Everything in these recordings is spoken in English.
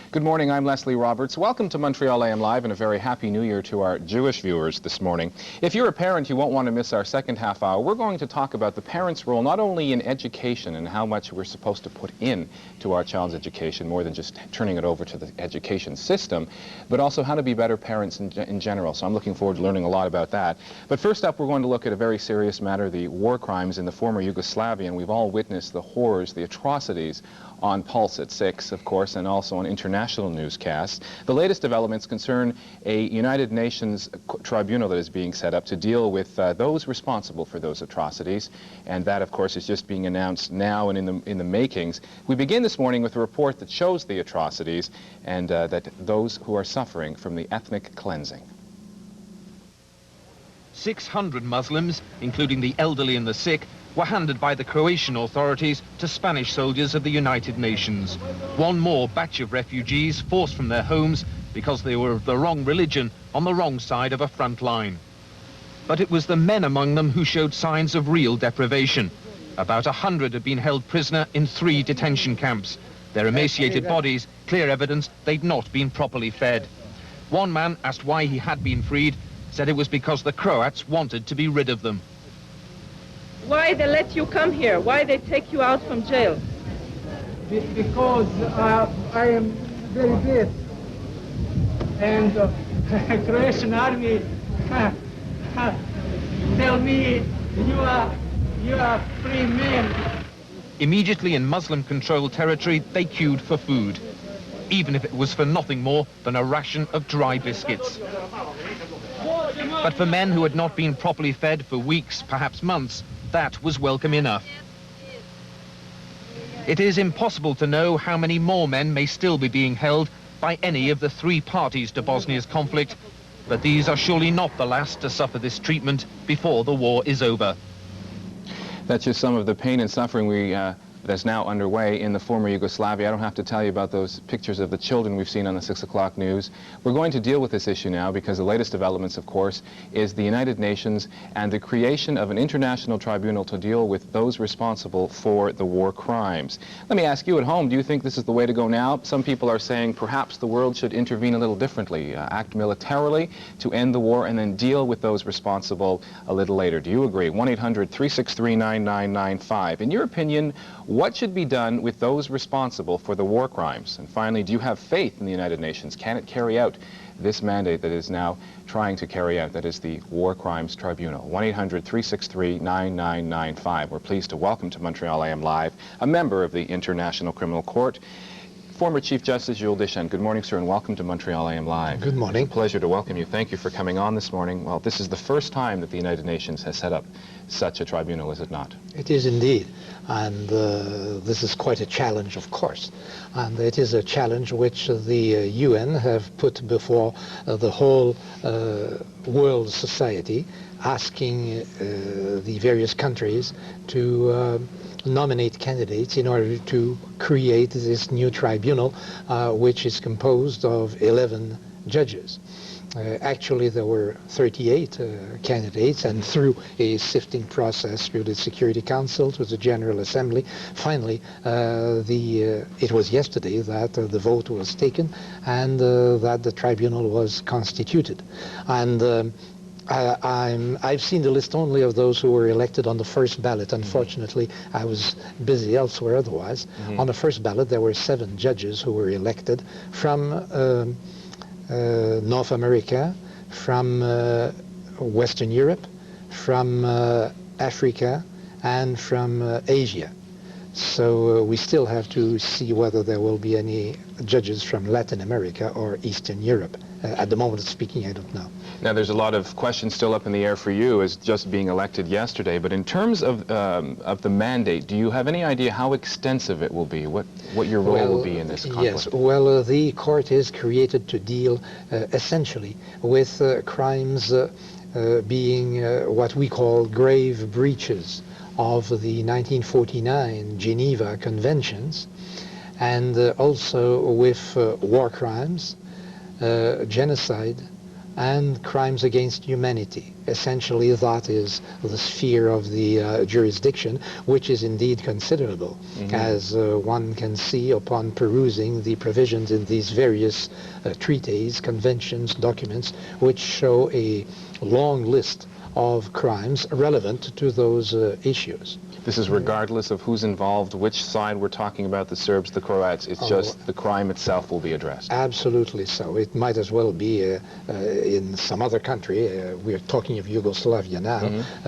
Good morning, I'm Leslie Roberts. Welcome to Montreal AM Live and a very happy new year to our Jewish viewers this morning. If you're a parent, you won't want to miss our second half hour. We're going to talk about the parent's role not only in education and how much we're supposed to put in to our child's education, more than just turning it over to the education system, but also how to be better parents in general. So I'm looking forward to learning a lot about that. But first up, we're going to look at a very serious matter, the war crimes in the former Yugoslavia, and we've all witnessed the horrors, the atrocities on Pulse at 6, of course, and also on international newscasts. The latest developments concern a United Nations tribunal that is being set up to deal with those responsible for those atrocities, and that, of course, is just being announced now and in the makings. We begin this morning with a report that shows the atrocities and that those who are suffering from the ethnic cleansing. 600 Muslims, including the elderly and the sick, were handed by the Croatian authorities to Spanish soldiers of the United Nations. One more batch of refugees forced from their homes because they were of the wrong religion on the wrong side of a front line. But it was the men among them who showed signs of real deprivation. About 100 had been held prisoner in 3 detention camps. Their emaciated bodies, clear evidence they'd not been properly fed. One man, asked why he had been freed, said it was because the Croats wanted to be rid of them. Why they let you come here? Why they take you out from jail? Because I am very bad, and Croatian army tell me you are free men. Immediately in Muslim-controlled territory, they queued for food, even if it was for nothing more than a ration of dry biscuits. But for men who had not been properly fed for weeks, perhaps months, that was welcome enough. It is impossible to know how many more men may still be being held by any of the 3 parties to Bosnia's conflict, but these are surely not the last to suffer this treatment before the war is over. That's just some of the pain and suffering that's now underway in the former Yugoslavia. I don't have to tell you about those pictures of the children we've seen on the 6 o'clock news. We're going to deal with this issue now because the latest developments, of course, is the United Nations and the creation of an international tribunal to deal with those responsible for the war crimes. Let me ask you at home, do you think this is the way to go now? Some people are saying perhaps the world should intervene a little differently, act militarily to end the war and then deal with those responsible a little later. Do you agree? 1-800-363-9995. In your opinion, what should be done with those responsible for the war crimes? And finally, do you have faith in the United Nations? Can it carry out this mandate that is now trying to carry out, that is the War Crimes Tribunal? 1-800-363-9995. We're pleased to welcome to Montreal AM Live a member of the International Criminal Court, former Chief Justice Jules Deschênes. Good morning, sir, and welcome to Montreal AM Live. Good morning. It's a pleasure to welcome you. Thank you for coming on this morning. Well, this is the first time that the United Nations has set up such a tribunal, is it not? It is indeed, and this is quite a challenge, of course, and it is a challenge which the UN have put before the whole world society, asking the various countries to nominate candidates in order to create this new tribunal, which is composed of 11 judges. Actually, there were 38 candidates, and through a sifting process through the Security Council to the General Assembly, finally, it was yesterday that the vote was taken and that the tribunal was constituted. And I've seen the list only of those who were elected on the first ballot. Unfortunately, I was busy elsewhere otherwise. On the first ballot, there were 7 judges who were elected from North America, from Western Europe, from Africa, and from Asia. So we still have to see whether there will be any judges from Latin America or Eastern Europe. At the moment of speaking, I don't know. Now, there's a lot of questions still up in the air for you as just being elected yesterday, but in terms of the mandate, do you have any idea how extensive it will be, what your role will be in this conflict? Yes, well, the court is created to deal essentially with crimes being what we call grave breaches of the 1949 Geneva Conventions, and also with war crimes, genocide, and crimes against humanity. Essentially, that is the sphere of the jurisdiction, which is indeed considerable, as one can see upon perusing the provisions in these various treaties, conventions, documents, which show a long list of crimes relevant to those issues. This is regardless of who's involved, which side we're talking about, the Serbs, the Croats. It's just the crime itself will be addressed. Absolutely so. It might as well be in some other country. We're talking of Yugoslavia now.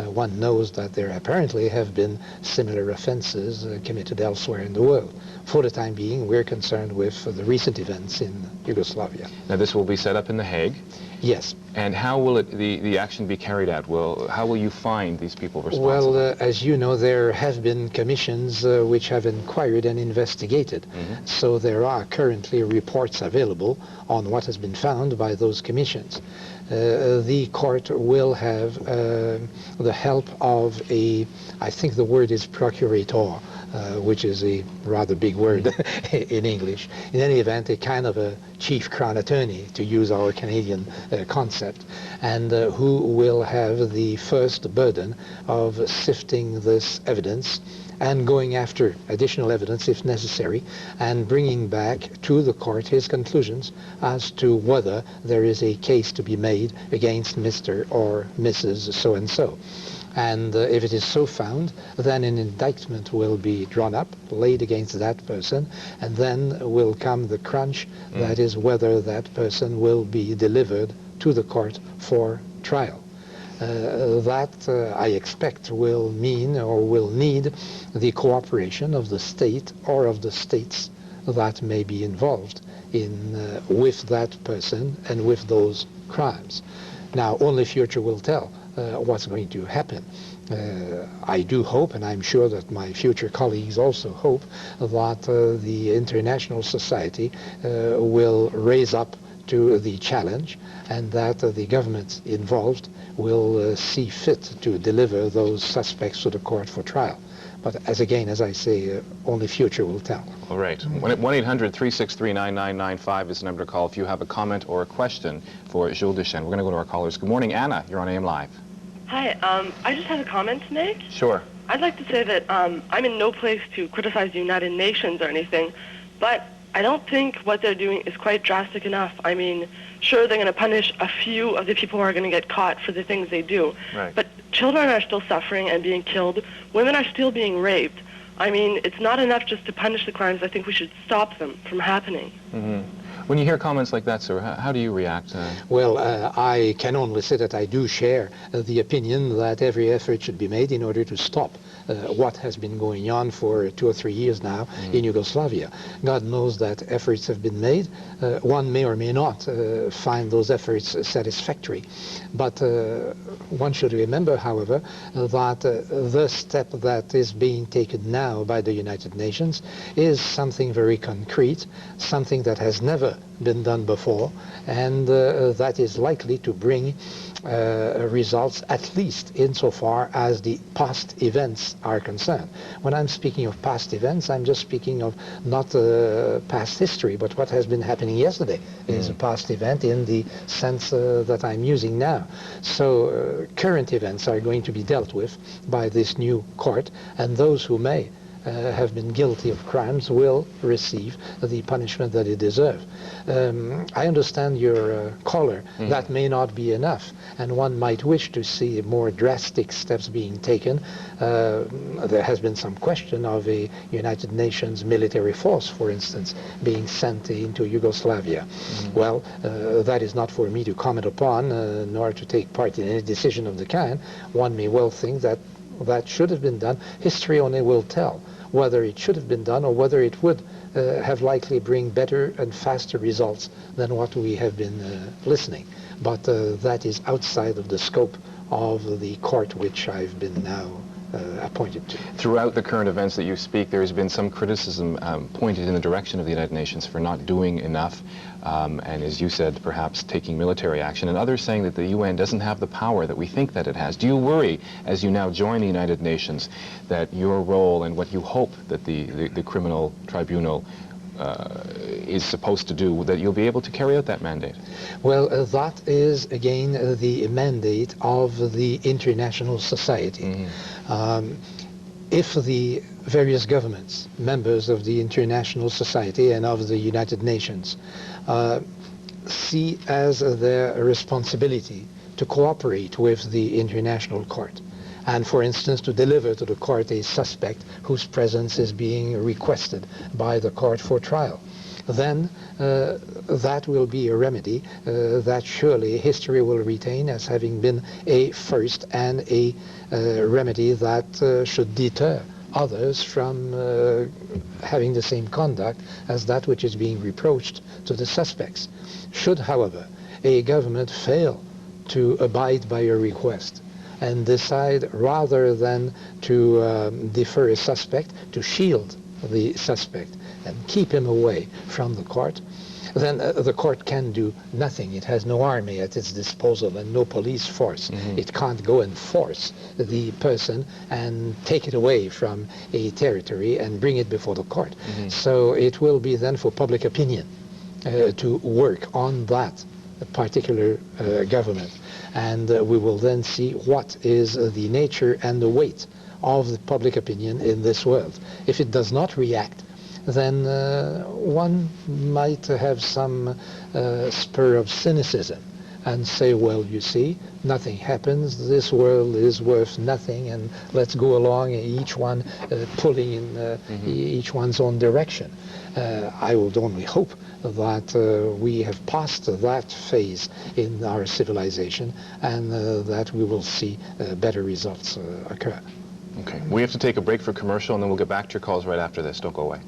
One knows that there apparently have been similar offenses committed elsewhere in the world. For the time being, we're concerned with the recent events in Yugoslavia. Now, this will be set up in The Hague. Yes. And how will the action be carried out? How will you find these people responsible? Well, as you know, there have been commissions which have inquired and investigated. So there are currently reports available on what has been found by those commissions. The court will have the help of I think the word is procurator, which is a rather big word in English. In any event, a kind of a chief crown attorney, to use our Canadian concept, and who will have the first burden of sifting this evidence and going after additional evidence if necessary, and bringing back to the court his conclusions as to whether there is a case to be made against Mr. or Mrs. so-and-so. And if it is so found, then an indictment will be drawn up, laid against that person, and then will come the crunch, that is whether that person will be delivered to the court for trial. That, I expect, will mean or will need the cooperation of the state or of the states that may be involved in with that person and with those crimes. Now, only future will tell what's going to happen. I do hope, and I'm sure that my future colleagues also hope, that the international society will raise up to the challenge, and that the government involved will see fit to deliver those suspects to the court for trial. But as I say, only future will tell. All right. 1-800-363-9995 is the number to call if you have a comment or a question for Jules Deschênes. We're going to go to our callers. Good morning, Anna. You're on AM Live. Hi. I just have a comment to make. Sure. I'd like to say that I'm in no place to criticize the United Nations or anything, but I don't think what they're doing is quite drastic enough. I mean, sure, they're going to punish a few of the people who are going to get caught for the things they do. Right. But children are still suffering and being killed. Women are still being raped. I mean, it's not enough just to punish the crimes. I think we should stop them from happening. When you hear comments like that, sir, how do you react? Well, I can only say that I do share the opinion that every effort should be made in order to stop what has been going on for 2 or 3 years now in Yugoslavia. God knows that efforts have been made. One may or may not find those efforts satisfactory. But one should remember, however, that the step that is being taken now by the United Nations is something very concrete, something that has never been done before, and that is likely to bring results, at least insofar as the past events are concerned. When I'm speaking of past events, I'm just speaking of not past history, but what has been happening yesterday is a past event in the sense that I'm using now. So current events are going to be dealt with by this new court, and those who may have been guilty of crimes will receive the punishment that they deserve. I understand your caller. That may not be enough, and one might wish to see more drastic steps being taken. There has been some question of a United Nations military force, for instance, being sent into Yugoslavia. Well, that is not for me to comment upon, nor to take part in any decision of the kind. One may well think that that should have been done. History only will tell whether it should have been done or whether it would have likely bring better and faster results than what we have been listening. But that is outside of the scope of the court which I've been now appointed to. Throughout the current events that you speak, there has been some criticism pointed in the direction of the United Nations for not doing enough, and as you said, perhaps taking military action, and others saying that the UN doesn't have the power that we think that it has. Do you worry, as you now join the United Nations, that your role and what you hope that the criminal tribunal is supposed to do, that you'll be able to carry out that mandate? Well, that is, again, the mandate of the international society. If the various governments, members of the international society and of the United Nations, see as their responsibility to cooperate with the International Court, and for instance to deliver to the court a suspect whose presence is being requested by the court for trial, then that will be a remedy that surely history will retain as having been a first and a remedy that should deter others from having the same conduct as that which is being reproached to the suspects. Should, however, a government fail to abide by a request and decide, rather than to defer a suspect, to shield the suspect and keep him away from the court, then the court can do nothing. It has no army at its disposal and no police force. It can't go and force the person and take it away from a territory and bring it before the court. So it will be then for public opinion to work on that particular government, and we will then see what is the nature and the weight of the public opinion in this world. If it does not react, then one might have some spur of cynicism and say, well, you see, nothing happens, this world is worth nothing, and let's go along, each one pulling in each one's own direction. I would only hope that we have passed that phase in our civilization, and that we will see better results occur. Okay, we have to take a break for commercial, and then we'll get back to your calls right after this. Don't go away.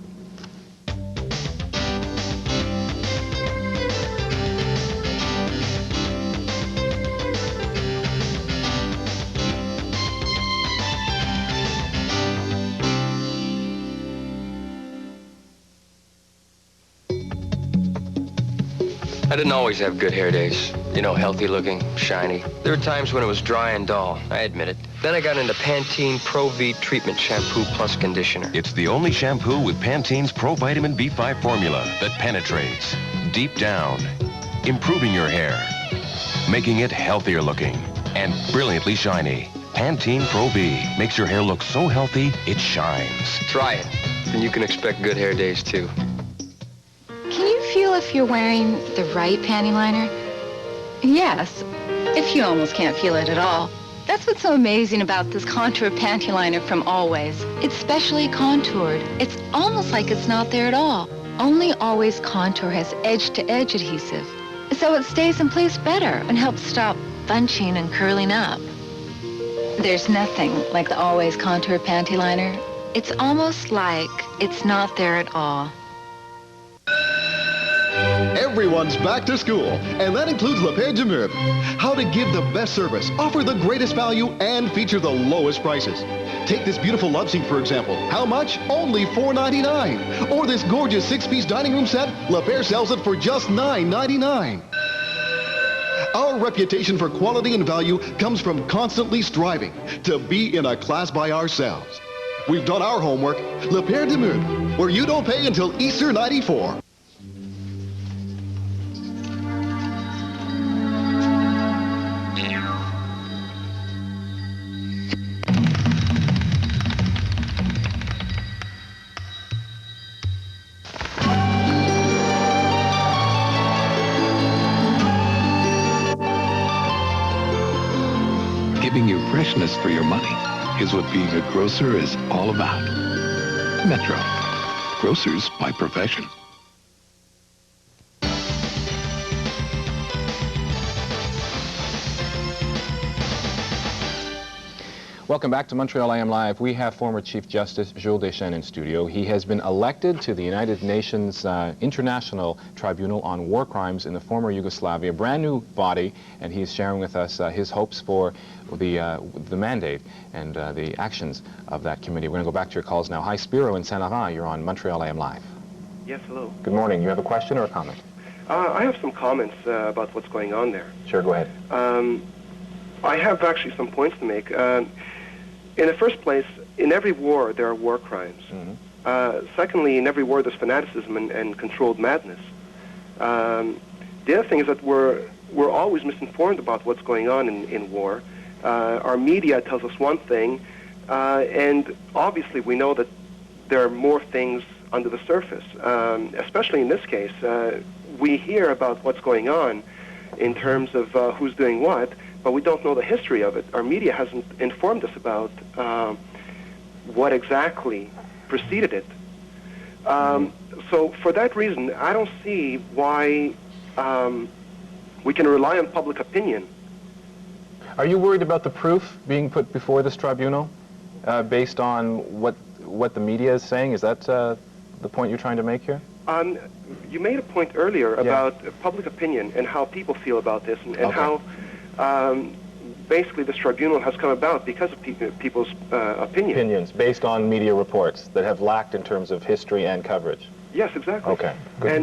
I didn't always have good hair days. You know, healthy looking, shiny. There were times when it was dry and dull, I admit it. Then I got into Pantene Pro V Treatment Shampoo Plus Conditioner. It's the only shampoo with Pantene's Pro Vitamin B5 formula that penetrates deep down, improving your hair, making it healthier looking and brilliantly shiny. Pantene Pro V makes your hair look so healthy, it shines. Try it, and you can expect good hair days too. Can you feel if you're wearing the right panty liner? Yes, if you almost can't feel it at all. That's what's so amazing about this contour panty liner from Always. It's specially contoured. It's almost like it's not there at all. Only Always Contour has edge-to-edge adhesive, so it stays in place better and helps stop bunching and curling up. There's nothing like the Always Contour panty liner. It's almost like it's not there at all. Everyone's back to school, and that includes Le Père du Meuble. How to give the best service, offer the greatest value, and feature the lowest prices. Take this beautiful love seat, for example. How much? Only $4.99. Or this gorgeous 6-piece dining room set, Le Père sells it for just $9.99. Our reputation for quality and value comes from constantly striving to be in a class by ourselves. We've done our homework. Le Père du Meuble, where you don't pay until Easter '94. Giving you freshness for your money is what being a grocer is all about. Metro. Grocers by profession. Welcome back to Montreal AM Live. We have former Chief Justice Jules Deschênes in studio. He has been elected to the United Nations International Tribunal on War Crimes in the former Yugoslavia, a brand new body, and he's sharing with us his hopes for the mandate and the actions of that committee. We're going to go back to your calls now. Hi, Spiro in Saint Laurent. You're on Montreal AM Live. Yes, hello. Good morning. You have a question or a comment? I have some comments about what's going on there. Sure, go ahead. I have actually some points to make. In the first place, in every war, there are war crimes. Secondly, in every war there's fanaticism and controlled madness. The other thing is that we're always misinformed about what's going on in war. Our media tells us one thing, and obviously we know that there are more things under the surface. Especially in this case, we hear about what's going on in terms of who's doing what, but we don't know the history of it. Our media hasn't informed us about what exactly preceded it. So for that reason, I don't see why we can rely on public opinion. Are you worried about the proof being put before this tribunal based on what the media is saying? Is that the point you're trying to make here? You made a point earlier about public opinion and how people feel about this, and how basically this tribunal has come about because of people's opinions based on media reports that have lacked in terms of history and coverage. Yes, exactly. Okay,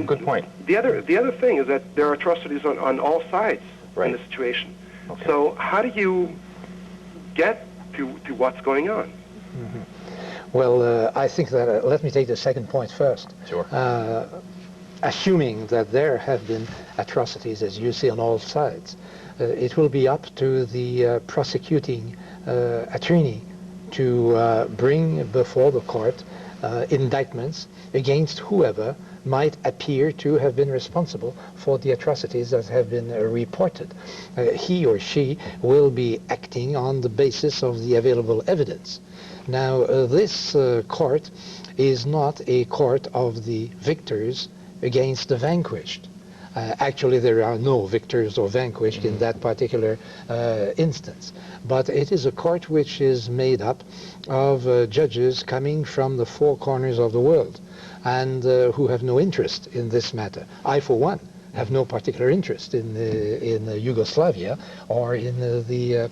good point. The other thing is that there are atrocities on all sides in the situation. Okay. So how do you get to what's going on? Mm-hmm. Well, I think that, let me take the second point first. Sure. Assuming that there have been atrocities, as you see, on all sides, it will be up to the prosecuting attorney to bring before the court indictments against whoever might appear to have been responsible for the atrocities that have been reported. He or she will be acting on the basis of the available evidence. Now, this court is not a court of the victors against the vanquished. Actually, there are no victors or vanquished in that particular instance. But it is a court which is made up of judges coming from the four corners of the world and who have no interest in this matter. I, for one, have no particular interest in Yugoslavia or in the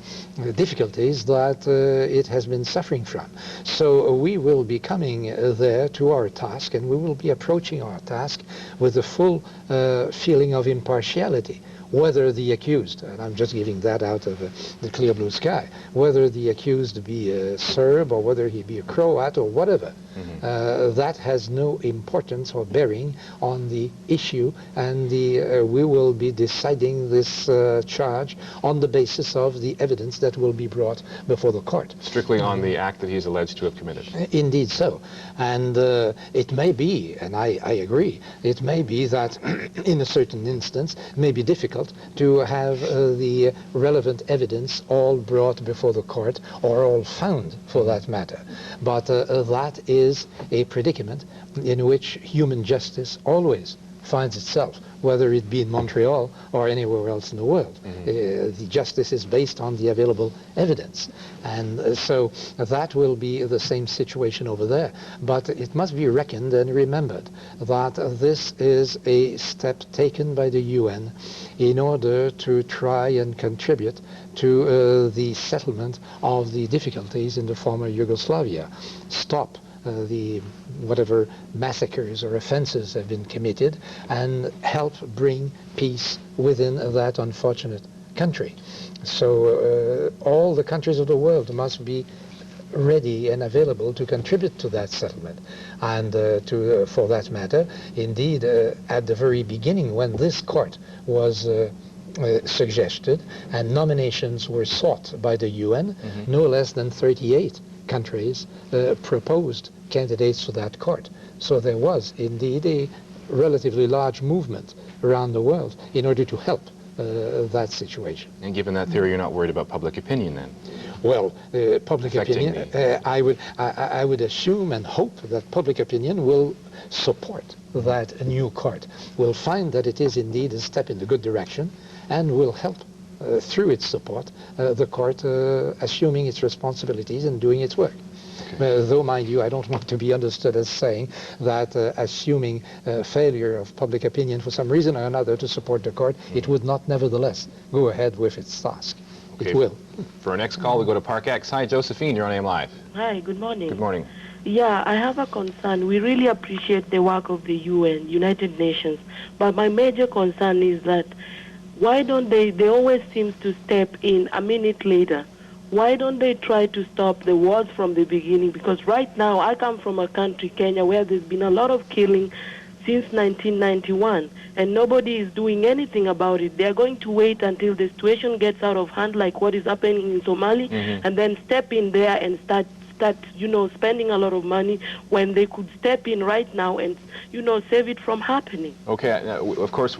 difficulties that it has been suffering from. So we will be coming there to our task, and we will be approaching our task with a full feeling of impartiality. Whether the accused, and I'm just giving that out of the clear blue sky, whether the accused be a Serb or whether he be a Croat or whatever, that has no importance or bearing on the issue, and we will be deciding this charge on the basis of the evidence that will be brought before the court. Strictly on the act that he's alleged to have committed. Indeed so. And it may be, and I agree, it may be that in a certain instance it may be difficult to have the relevant evidence all brought before the court, or all found for that matter. But that is a predicament in which human justice always finds itself, whether it be in Montreal or anywhere else in the world. The justice is based on the available evidence. And so that will be the same situation over there. But it must be reckoned and remembered that this is a step taken by the UN in order to try and contribute to the settlement of the difficulties in the former Yugoslavia. Stop the whatever massacres or offenses have been committed, and help bring peace within that unfortunate country. So all the countries of the world must be ready and available to contribute to that settlement. And for that matter, indeed, at the very beginning, when this court was suggested and nominations were sought by the UN, no less than 38 countries proposed candidates for that court. So there was indeed a relatively large movement around the world in order to help that situation. And given that theory, you're not worried about public opinion then? Well, public opinion, I would assume and hope that public opinion will support that new court, will find that it is indeed a step in the good direction, and will help through its support the court assuming its responsibilities and doing its work. Though, mind you, I don't want to be understood as saying that assuming failure of public opinion for some reason or another to support the court, it would not nevertheless go ahead with its task. Okay. It will. For our next call, we go to Park X. Hi, Josephine, you're on AM Live. Hi, good morning. Good morning. Yeah, I have a concern. We really appreciate the work of the UN, United Nations, but my major concern is that why don't they always seem to step in a minute later Why don't they try to stop the wars from the beginning? Because right now, I come from a country, Kenya, where there's been a lot of killing since 1991, and nobody is doing anything about it. They're going to wait until the situation gets out of hand, like what is happening in Somali, and then step in there and start, spending a lot of money when they could step in right now and, save it from happening. Okay, of course,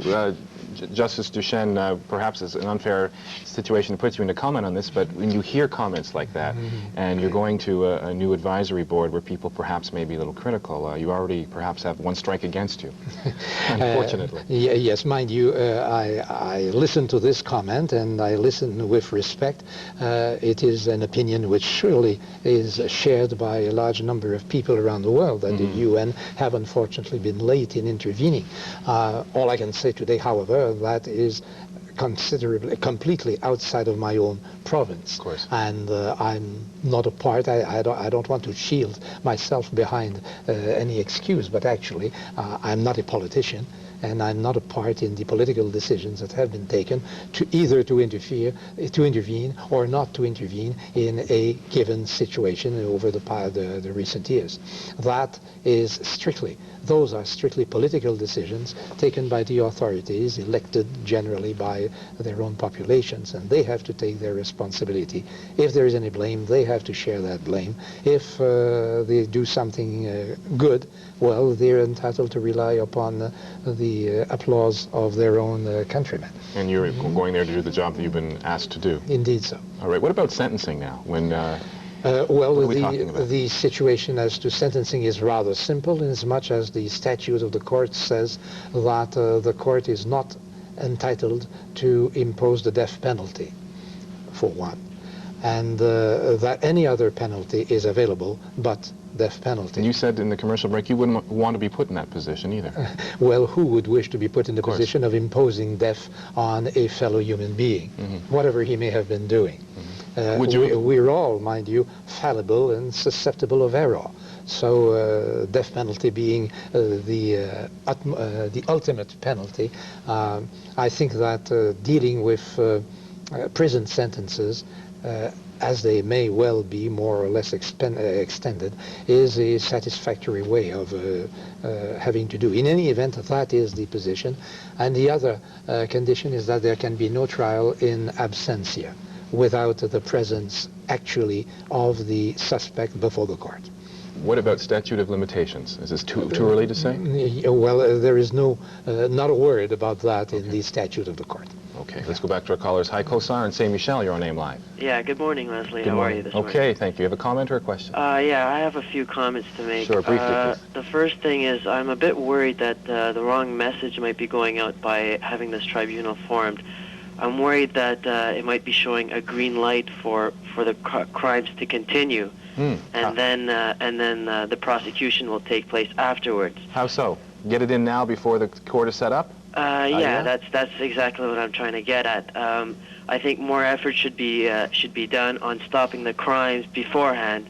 Justice Deschênes, perhaps it's an unfair situation to put you into comment on this, but when you hear comments like that, and you're going to a new advisory board where people perhaps may be a little critical, you already perhaps have one strike against you, unfortunately. Yes, mind you, I listen to this comment, and I listen with respect. It is an opinion which surely is shared by a large number of people around the world, that the UN have unfortunately been late in intervening. All I can say today, however, that is completely outside of my own province. Of course. And I'm not a part, I don't want to shield myself behind any excuse, but actually I'm not a politician, and I'm not a part in the political decisions that have been taken to either to intervene or not to intervene in a given situation over the recent years. Those are strictly political decisions taken by the authorities, elected generally by their own populations, and they have to take their responsibility. If there is any blame, they have to share that blame. If they do something good, well, they're entitled to rely upon the applause of their own countrymen. And you're going there to do the job that you've been asked to do? Indeed so. All right, what about sentencing now? When the situation as to sentencing is rather simple, in as much as the statute of the court says that the court is not entitled to impose the death penalty, for one, and that any other penalty is available but death penalty. And you said in the commercial break you wouldn't want to be put in that position either. Well, who would wish to be put in the position of imposing death on a fellow human being, whatever he may have been doing? We're all, mind you, fallible and susceptible of error. So death penalty being the ultimate penalty, I think that dealing with prison sentences, as they may well be more or less extended, is a satisfactory way of having to do. In any event, that is the position. And the other condition is that there can be no trial in absentia, without the presence actually of the suspect before the court. What about statute of limitations? Is this too early to say? Well, there is not a word about that in the statute of the court. Okay, let's go back to our callers. Hi, Kosar and Saint Michel, you're on AIM Live. Yeah, good morning, Leslie. Good How morning. are you this morning? Okay, thank you. You have a comment or a question? Yeah, I have a few comments to make. Sure, briefly, please. The first thing is I'm a bit worried that the wrong message might be going out by having this tribunal formed. I'm worried that it might be showing a green light for the crimes to continue, and then the prosecution will take place afterwards. How so? Get it in now before the court is set up? Yeah, that's exactly what I'm trying to get at. I think more effort should be done on stopping the crimes beforehand,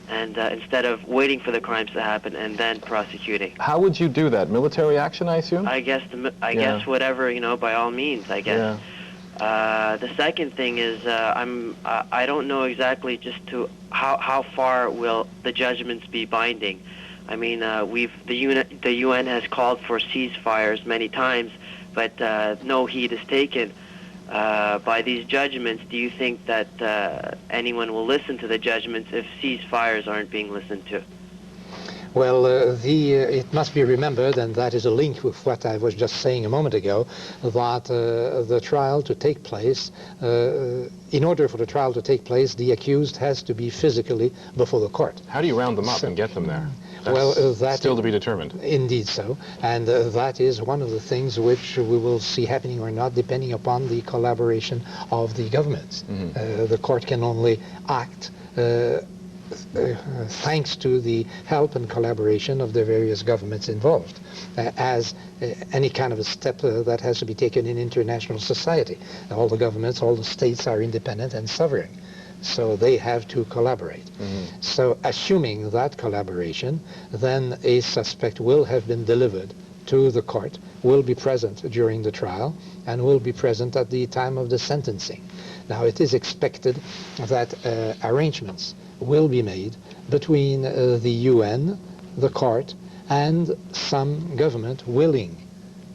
and instead of waiting for the crimes to happen and then prosecuting. How would you do that? Military action, I assume? I guess guess whatever, by all means, I guess. Yeah. The second thing is I don't know exactly just to how far will the judgments be binding. I mean, the UN has called for ceasefires many times, but no heed is taken by these judgments. Do you think that anyone will listen to the judgments if ceasefires aren't being listened to? Well, it must be remembered, and that is a link with what I was just saying a moment ago, that the trial to take place, in order for the trial to take place, the accused has to be physically before the court. How do you round them up and get them there? That's still to be determined. Indeed so, and that is one of the things which we will see happening or not, depending upon the collaboration of the governments. The court can only act thanks to the help and collaboration of the various governments involved, as any kind of a step that has to be taken in international society. All the governments, all the states are independent and sovereign, so they have to collaborate. So assuming that collaboration, then a suspect will have been delivered to the court will be present during the trial and will be present at the time of the sentencing. Now, it is expected that arrangements will be made between the UN, the court, and some government willing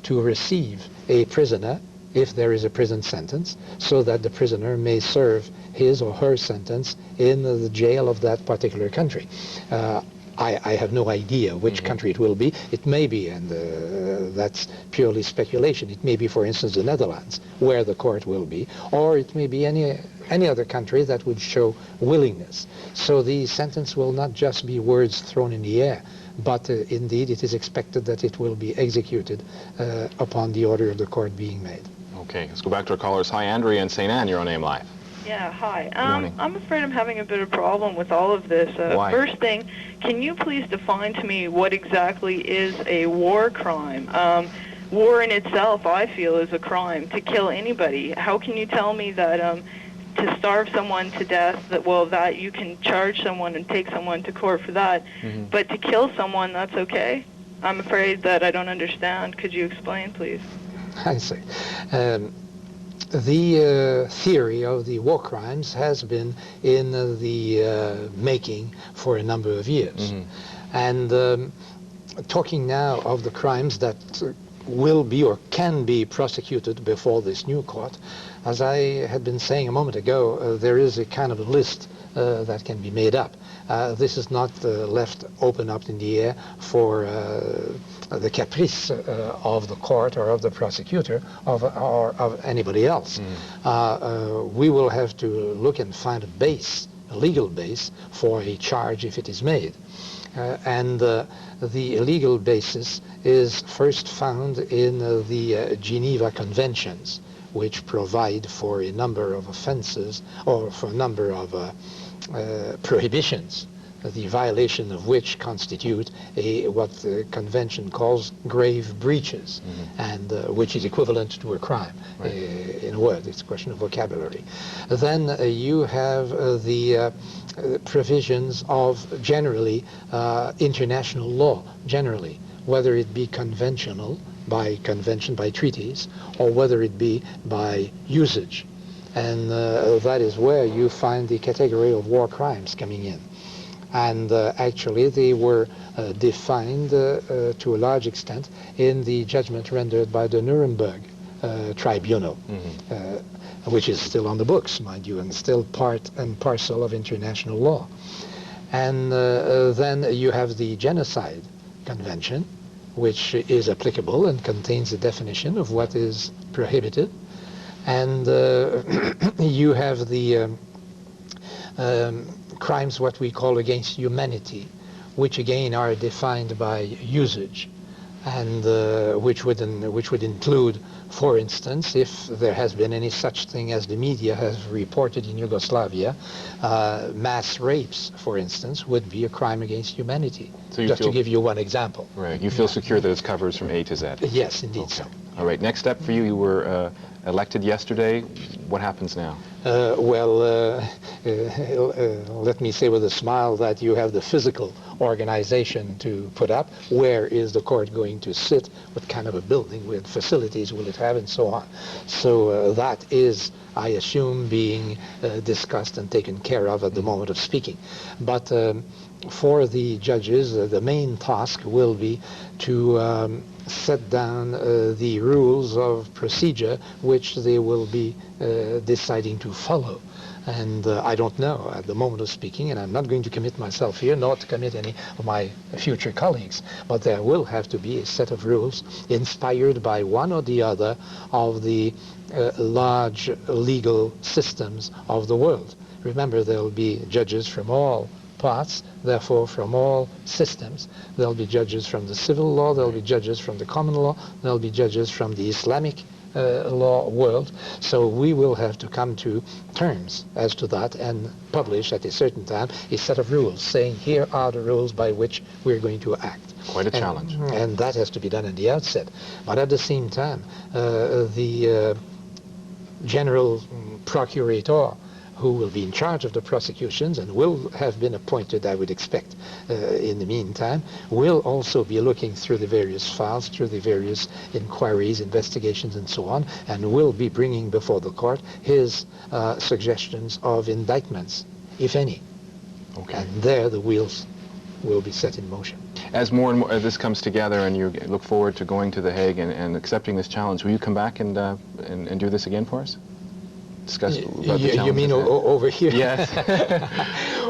to receive a prisoner if there is a prison sentence, so that the prisoner may serve his or her sentence in the jail of that particular country. I have no idea which country it will be. It may be, and that's purely speculation, it may be, for instance, the Netherlands, where the court will be, or it may be any other country that would show willingness. So the sentence will not just be words thrown in the air, but indeed it is expected that it will be executed upon the order of the court being made. Okay, let's go back to our callers. Hi, Andrea in St. Anne, you're on AIM Live. Yeah, hi. Morning. I'm afraid I'm having a bit of a problem with all of this. Why? First thing, can you please define to me what exactly is a war crime? War in itself, I feel, is a crime, to kill anybody. How can you tell me that to starve someone to death, that you can charge someone and take someone to court for that, but to kill someone, that's okay? I'm afraid that I don't understand. Could you explain, please? I see. The theory of the war crimes has been in the making for a number of years. And talking now of the crimes that will be or can be prosecuted before this new court, as I had been saying a moment ago, there is a kind of a list that can be made up. This is not left open up in the air for the caprice of the court or of the prosecutor or of anybody else. We will have to look and find a legal base for a charge if it is made. And the legal basis is first found in the Geneva Conventions, which provide for a number of offenses or for a number of prohibitions, the violation of which constitute what the convention calls grave breaches, and which is equivalent to a crime. In a word, it's a question of vocabulary. Then you have the provisions of generally international law, generally, whether it be conventional, by convention, by treaties, or whether it be by usage. And that is where you find the category of war crimes coming in. And actually they were defined to a large extent in the judgment rendered by the Nuremberg Tribunal, which is still on the books, mind you, and still part and parcel of international law. And then you have the Genocide Convention, which is applicable and contains a definition of what is prohibited. And you have the crimes what we call against humanity, which again are defined by usage, and which would include, for instance, if there has been any such thing as the media has reported in Yugoslavia, mass rapes, for instance, would be a crime against humanity. So just to give you one example. Right. You feel secure that it's covered from A to Z? Yes, indeed so. All right. Next step for you, you were elected yesterday. What happens now? Let me say with a smile that you have the physical organization to put up. Where is the court going to sit? What kind of a building? What facilities will it have? And so on. So that is, I assume, being discussed and taken care of at the moment of speaking. But for the judges, the main task will be to set down the rules of procedure which they will be deciding to follow. And I don't know at the moment of speaking, and I'm not going to commit myself here, nor to commit any of my future colleagues, but there will have to be a set of rules inspired by one or the other of the large legal systems of the world. Remember, there will be judges from all parts, therefore from all systems. There'll be judges from the civil law, there'll be judges from the common law, there'll be judges from the Islamic law world. So we will have to come to terms as to that and publish at a certain time a set of rules saying here are the rules by which we're going to act. Quite a challenge. And that has to be done at the outset. But at the same time, the general procurator who will be in charge of the prosecutions and will have been appointed, I would expect, in the meantime, will also be looking through the various files, through the various inquiries, investigations, and so on, and will be bringing before the court his suggestions of indictments, if any. Okay. And there the wheels will be set in motion. As more and more this comes together and you look forward to going to The Hague and accepting this challenge, will you come back and do this again for us? Discuss about the You mean over here? Yes.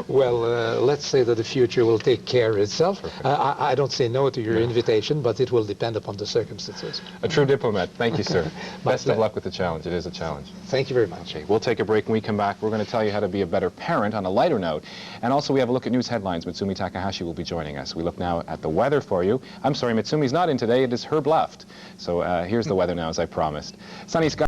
Well, let's say that the future will take care of itself. I don't say no to your invitation, but it will depend upon the circumstances. A true diplomat. Thank you, sir. Best of luck with the challenge. It is a challenge. Thank you very much. Okay, we'll take a break. When we come back, we're going to tell you how to be a better parent on a lighter note. And also, we have a look at news headlines. Mitsumi Takahashi will be joining us. We look now at the weather for you. I'm sorry, Mitsumi's not in today. It is her left. So here's the weather now, as I promised. Sunny skies.